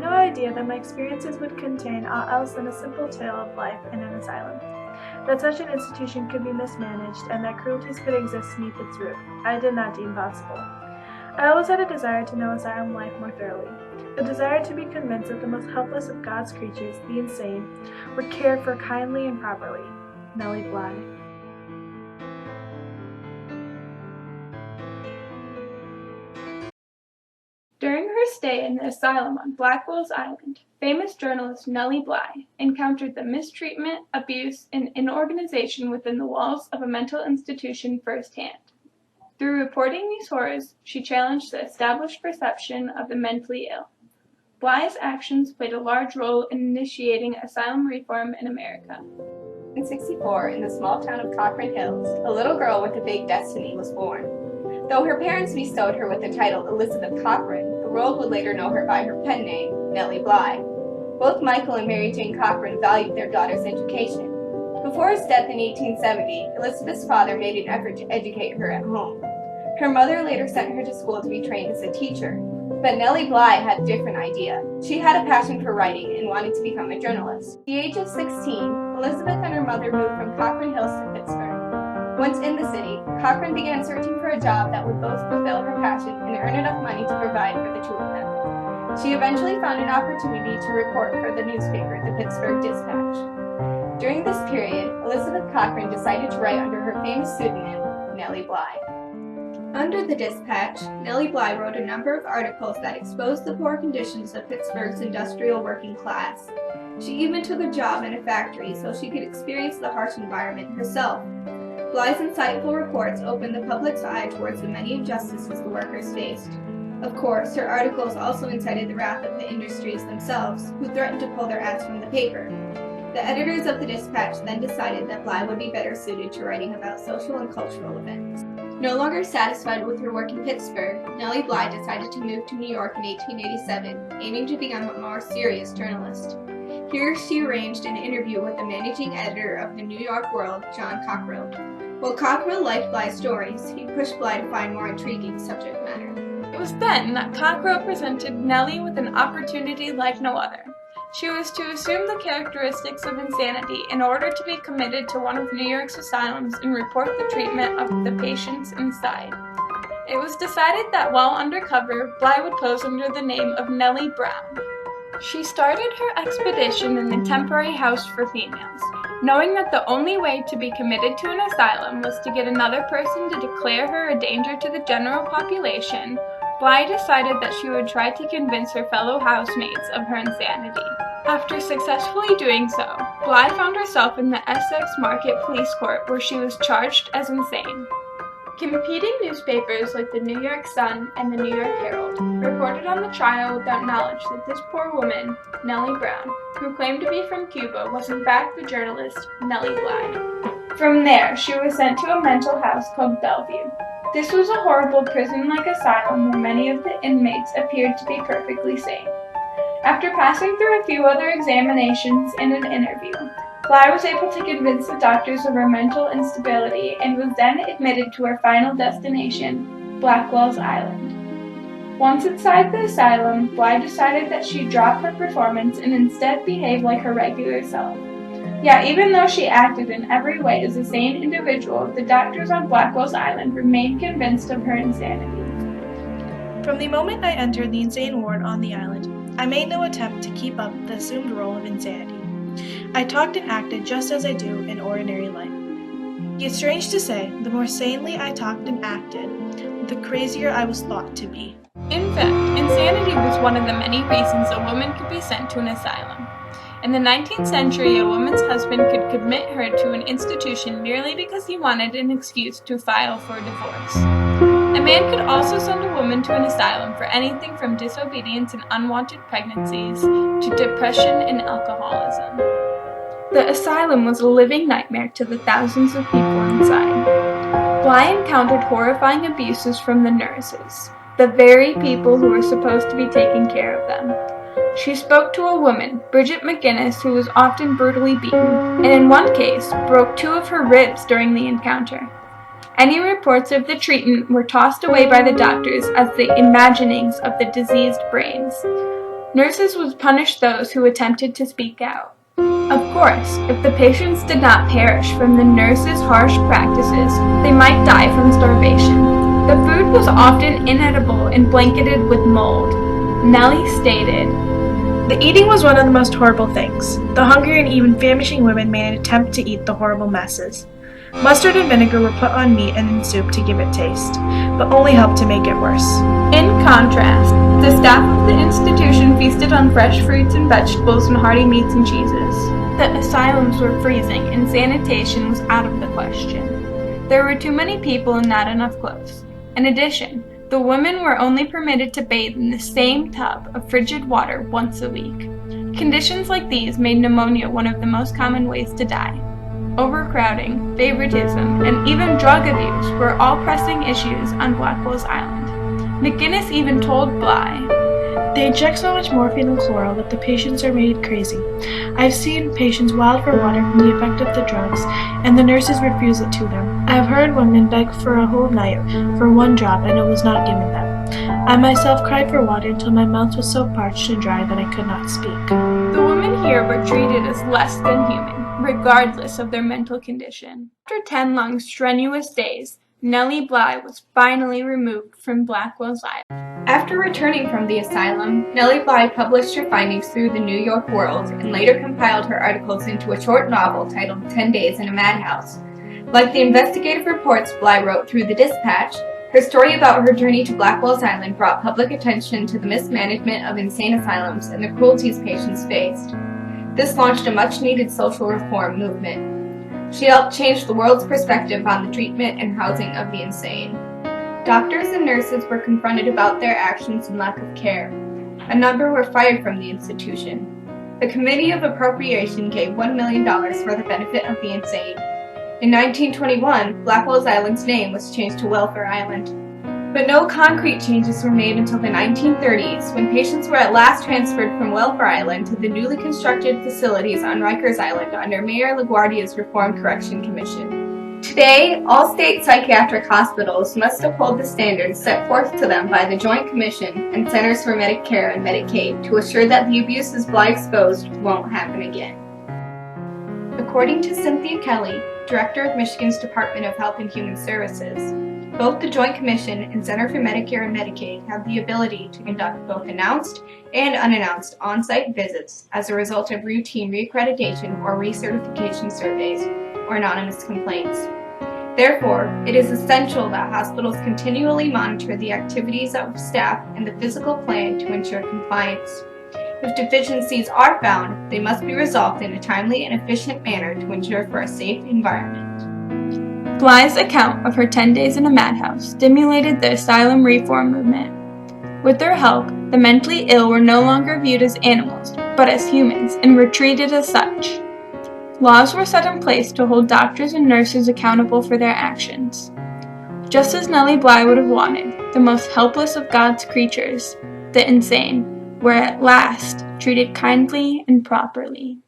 no idea that my experiences would contain aught else than a simple tale of life in an asylum. That such an institution could be mismanaged and that cruelties could exist beneath its roof, I did not deem possible. I always had a desire to know asylum life more thoroughly, a desire to be convinced that the most helpless of God's creatures, the insane, were cared for kindly and properly. Nellie Bly. During her stay in the asylum on Blackwell's Island, famous journalist Nellie Bly encountered the mistreatment, abuse, and inorganization within the walls of a mental institution firsthand. Through reporting these horrors, she challenged the established perception of the mentally ill. Bly's actions played a large role in initiating asylum reform in America. In 1964, in the small town of Cochrane Hills, a little girl with a big destiny was born. Though her parents bestowed her with the title Elizabeth Cochrane, the world would later know her by her pen name, Nellie Bly. Both Michael and Mary Jane Cochrane valued their daughter's education. Before his death in 1870, Elizabeth's father made an effort to educate her at home. Her mother later sent her to school to be trained as a teacher. But Nellie Bly had a different idea. She had a passion for writing and wanted to become a journalist. At the age of 16, Elizabeth and her mother moved from Cochrane Hills to Pittsburgh. Once in the city, Cochrane began searching for a job that would both fulfill her passion and earn enough money to provide for the two of them. She eventually found an opportunity to report for the newspaper, the Pittsburgh Dispatch. During this period, Elizabeth Cochrane decided to write under her famous pseudonym, Nellie Bly. Under the Dispatch, Nellie Bly wrote a number of articles that exposed the poor conditions of Pittsburgh's industrial working class. She even took a job in a factory so she could experience the harsh environment herself. Bly's insightful reports opened the public's eye towards the many injustices the workers faced. Of course, her articles also incited the wrath of the industries themselves, who threatened to pull their ads from the paper. The editors of the Dispatch then decided that Bly would be better suited to writing about social and cultural events. No longer satisfied with her work in Pittsburgh, Nellie Bly decided to move to New York in 1887, aiming to become a more serious journalist. Here she arranged an interview with the managing editor of the New York World, John Cockrell. While Cockrell liked Bly's stories, he pushed Bly to find more intriguing subject matter. It was then that Cockrell presented Nellie with an opportunity like no other. She was to assume the characteristics of insanity in order to be committed to one of New York's asylums and report the treatment of the patients inside. It was decided that while undercover, Bly would pose under the name of Nellie Brown. She started her expedition in a temporary house for females. Knowing that the only way to be committed to an asylum was to get another person to declare her a danger to the general population, Bly decided that she would try to convince her fellow housemates of her insanity. After successfully doing so, Bly found herself in the Essex Market Police Court where she was charged as insane. Competing newspapers like the New York Sun and the New York Herald reported on the trial without knowledge that this poor woman, Nellie Brown, who claimed to be from Cuba, was in fact the journalist Nellie Bly. From there, she was sent to a mental house called Bellevue. This was a horrible prison-like asylum where many of the inmates appeared to be perfectly sane. After passing through a few other examinations and an interview, Bly was able to convince the doctors of her mental instability and was then admitted to her final destination, Blackwell's Island. Once inside the asylum, Bly decided that she'd drop her performance and instead behave like her regular self. Yet, even though she acted in every way as a sane individual, the doctors on Blackwell's Island remained convinced of her insanity. From the moment I entered the insane ward on the island, I made no attempt to keep up the assumed role of insanity. I talked and acted just as I do in ordinary life. Yet strange to say, the more sanely I talked and acted, the crazier I was thought to be. In fact, insanity was one of the many reasons a woman could be sent to an asylum. In the 19th century, a woman's husband could commit her to an institution merely because he wanted an excuse to file for divorce. A man could also send a woman to an asylum for anything from disobedience and unwanted pregnancies to depression and alcoholism. The asylum was a living nightmare to the thousands of people inside. Bly encountered horrifying abuses from the nurses, the very people who were supposed to be taking care of them. She spoke to a woman, Bridget McGinnis, who was often brutally beaten, and in one case, broke 2 of her ribs during the encounter. Any reports of the treatment were tossed away by the doctors as the imaginings of the diseased brains. Nurses would punish those who attempted to speak out. Of course, if the patients did not perish from the nurses' harsh practices, they might die from starvation. The food was often inedible and blanketed with mold. Nellie stated, "The eating was one of the most horrible things. The hungry and even famishing women made an attempt to eat the horrible messes. Mustard and vinegar were put on meat and in soup to give it taste, but only helped to make it worse." In contrast, the staff of the institution feasted on fresh fruits and vegetables and hearty meats and cheeses. The asylums were freezing and sanitation was out of the question. There were too many people and not enough clothes. In addition, the women were only permitted to bathe in the same tub of frigid water once a week. Conditions like these made pneumonia one of the most common ways to die. Overcrowding, favoritism, and even drug abuse were all pressing issues on Blackwell's Island. McGinnis even told Bly, "They inject so much morphine and chloral that the patients are made crazy. I've seen patients wild for water from the effect of the drugs, and the nurses refuse it to them. I've heard women beg for a whole night for one drop, and it was not given them. I myself cried for water until my mouth was so parched and dry that I could not speak." The women here were treated as less than human, regardless of their mental condition. After 10 long, strenuous days, Nellie Bly was finally removed from Blackwell's Island. After returning from the asylum, Nellie Bly published her findings through the New York World and later compiled her articles into a short novel titled 10 Days in a Madhouse. Like the investigative reports Bly wrote through the Dispatch, her story about her journey to Blackwell's Island brought public attention to the mismanagement of insane asylums and the cruelties patients faced. This launched a much-needed social reform movement. She helped change the world's perspective on the treatment and housing of the insane. Doctors and nurses were confronted about their actions and lack of care. A number were fired from the institution. The Committee of Appropriation gave $1 million for the benefit of the insane. In 1921, Blackwell's Island's name was changed to Welfare Island. But no concrete changes were made until the 1930s, when patients were at last transferred from Welfare Island to the newly constructed facilities on Rikers Island under Mayor LaGuardia's Reform Correction Commission. Today, all state psychiatric hospitals must uphold the standards set forth to them by the Joint Commission and Centers for Medicare and Medicaid to assure that the abuses Bly exposed won't happen again. According to Cynthia Kelly, Director of Michigan's Department of Health and Human Services, both the Joint Commission and Center for Medicare and Medicaid have the ability to conduct both announced and unannounced on-site visits as a result of routine reaccreditation or recertification surveys or anonymous complaints. Therefore, it is essential that hospitals continually monitor the activities of staff and the physical plan to ensure compliance. If deficiencies are found, they must be resolved in a timely and efficient manner to ensure for a safe environment. Bly's account of her 10 days in a madhouse stimulated the asylum reform movement. With their help, the mentally ill were no longer viewed as animals, but as humans, and were treated as such. Laws were set in place to hold doctors and nurses accountable for their actions. Just as Nellie Bly would have wanted, the most helpless of God's creatures, the insane, were at last treated kindly and properly.